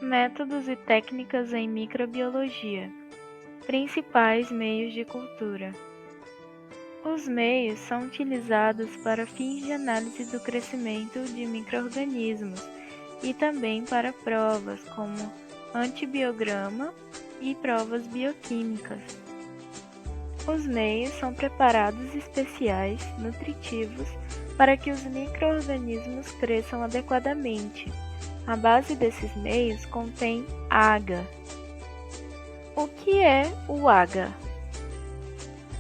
Métodos e técnicas em microbiologia. Principais meios de cultura. Os meios são utilizados para fins de análise do crescimento de micro-organismos e também para provas como antibiograma e provas bioquímicas. Os meios são preparados especiais, nutritivos, para que os micro-organismos cresçam adequadamente. A base desses meios contém agar. O que é o agar?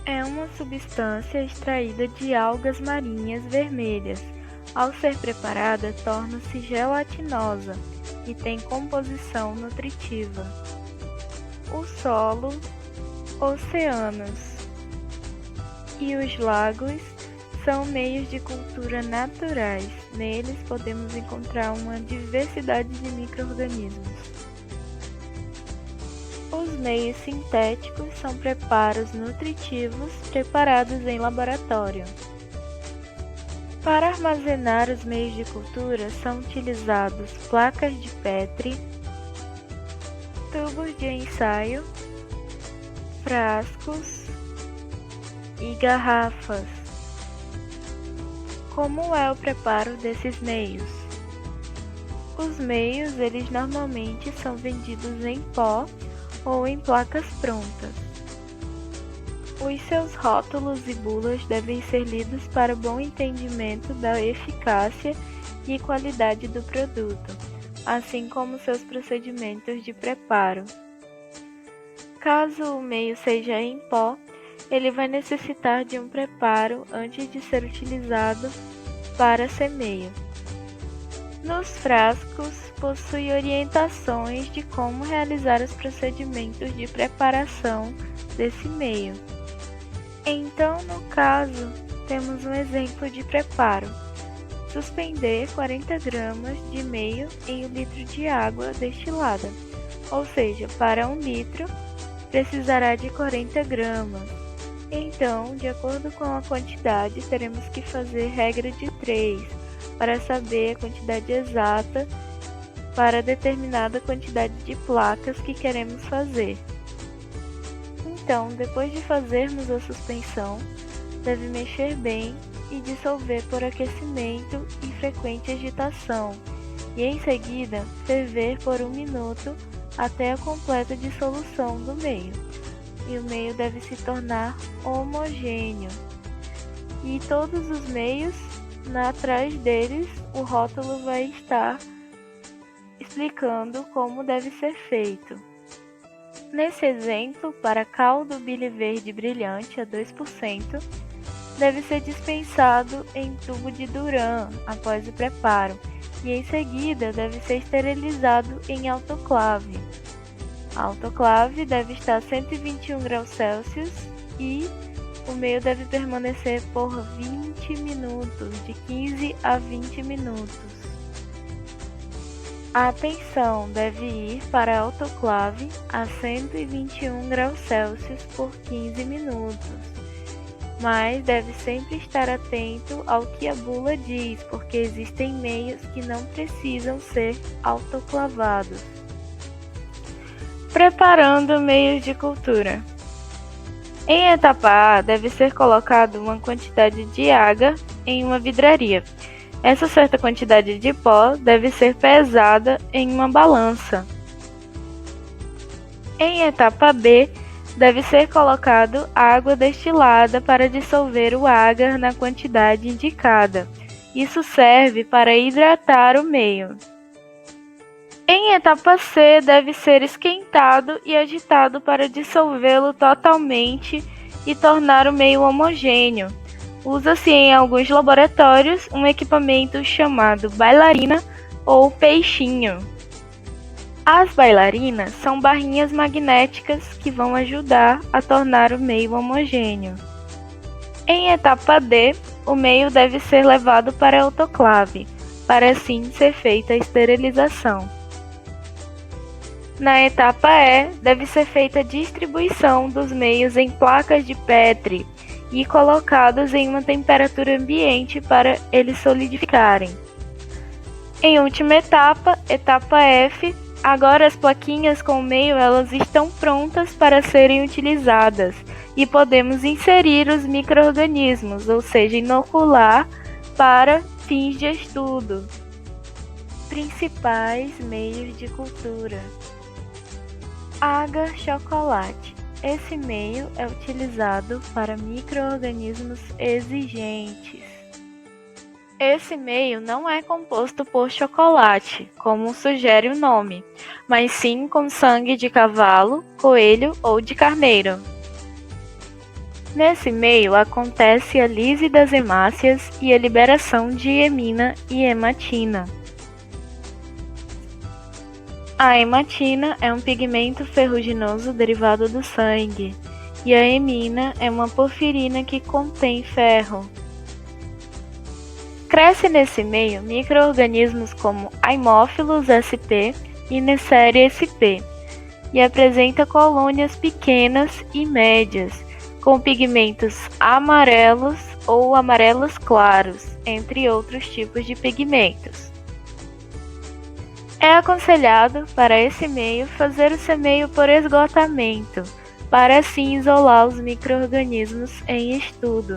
É uma substância extraída de algas marinhas vermelhas. Ao ser preparada, torna-se gelatinosa e tem composição nutritiva. O solo, oceanos e os lagos são meios de cultura naturais. Neles podemos encontrar uma diversidade de micro-organismos. Os meios sintéticos são preparos nutritivos preparados em laboratório. Para armazenar os meios de cultura são utilizados placas de Petri, tubos de ensaio, frascos e garrafas. Como é o preparo desses meios? Os meios, eles normalmente são vendidos em pó ou em placas prontas. Os seus rótulos e bulas devem ser lidos para bom entendimento da eficácia e qualidade do produto, assim como seus procedimentos de preparo. Caso o meio seja em pó, ele vai necessitar de um preparo antes de ser utilizado para semeio. Nos frascos, possui orientações de como realizar os procedimentos de preparação desse meio. Então, no caso, temos um exemplo de preparo. Suspender 40 gramas de meio em 1 litro de água destilada, ou seja, para 1 litro, precisará de 40 gramas. Então, de acordo com a quantidade, teremos que fazer regra de 3 para saber a quantidade exata para determinada quantidade de placas que queremos fazer. Então, depois de fazermos a suspensão, deve mexer bem e dissolver por aquecimento e frequente agitação, e em seguida ferver por 1 minuto até a completa dissolução do meio. E o meio deve se tornar homogêneo. E todos os meios, atrás deles, o rótulo vai estar explicando como deve ser feito. Nesse exemplo, para caldo Billy verde brilhante a 2%, deve ser dispensado em tubo de Duran após o preparo, e em seguida deve ser esterilizado em autoclave. A autoclave deve estar a 121 graus Celsius e o meio deve permanecer por 20 minutos, de 15 a 20 minutos. A atenção deve ir para a autoclave a 121 graus Celsius por 15 minutos, mas deve sempre estar atento ao que a bula diz, porque existem meios que não precisam ser autoclavados. Preparando meios de cultura. Em etapa A, deve ser colocado uma quantidade de agar em uma vidraria. Essa certa quantidade de pó deve ser pesada em uma balança. Em etapa B, deve ser colocado água destilada para dissolver o agar na quantidade indicada. Isso serve para hidratar o meio. Em etapa C, deve ser esquentado e agitado para dissolvê-lo totalmente e tornar o meio homogêneo. Usa-se em alguns laboratórios um equipamento chamado bailarina ou peixinho. As bailarinas são barrinhas magnéticas que vão ajudar a tornar o meio homogêneo. Em etapa D, o meio deve ser levado para a autoclave, para assim ser feita a esterilização. Na etapa E, deve ser feita a distribuição dos meios em placas de Petri e colocados em uma temperatura ambiente para eles solidificarem. Em última etapa, etapa F, Agora as plaquinhas com o meio elas estão prontas para serem utilizadas e podemos inserir os micro-organismos, ou seja, inocular para fins de estudo. Principais meios de cultura: agar-chocolate. Esse meio é utilizado para micro-organismos exigentes. Esse meio não é composto por chocolate, como sugere o nome, mas sim com sangue de cavalo, coelho ou de carneiro. Nesse meio acontece a lise das hemácias e a liberação de hemina e hematina. A hematina é um pigmento ferruginoso derivado do sangue, e a hemina é uma porfirina que contém ferro. Cresce nesse meio micro-organismos como Haemophilus sp e Neisseria sp, e apresenta colônias pequenas e médias, com pigmentos amarelos ou amarelos claros, entre outros tipos de pigmentos. É aconselhado, para esse meio, fazer o semeio por esgotamento, para assim isolar os micro-organismos em estudo.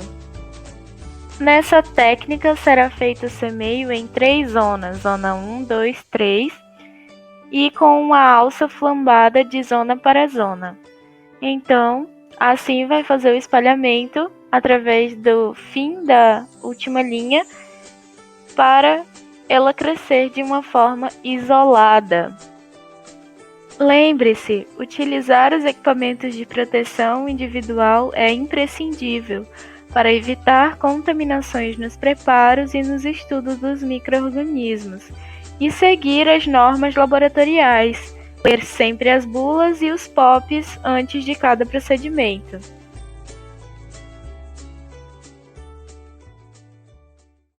Nessa técnica será feito o semeio em 3 zonas, zona 1, 2, 3, e com uma alça flambada de zona para zona. Então, assim vai fazer o espalhamento através do fim da última linha para ela crescer de uma forma isolada. Lembre-se, utilizar os equipamentos de proteção individual é imprescindível para evitar contaminações nos preparos e nos estudos dos micro-organismos, e seguir as normas laboratoriais, ler sempre as bulas e os POPs antes de cada procedimento.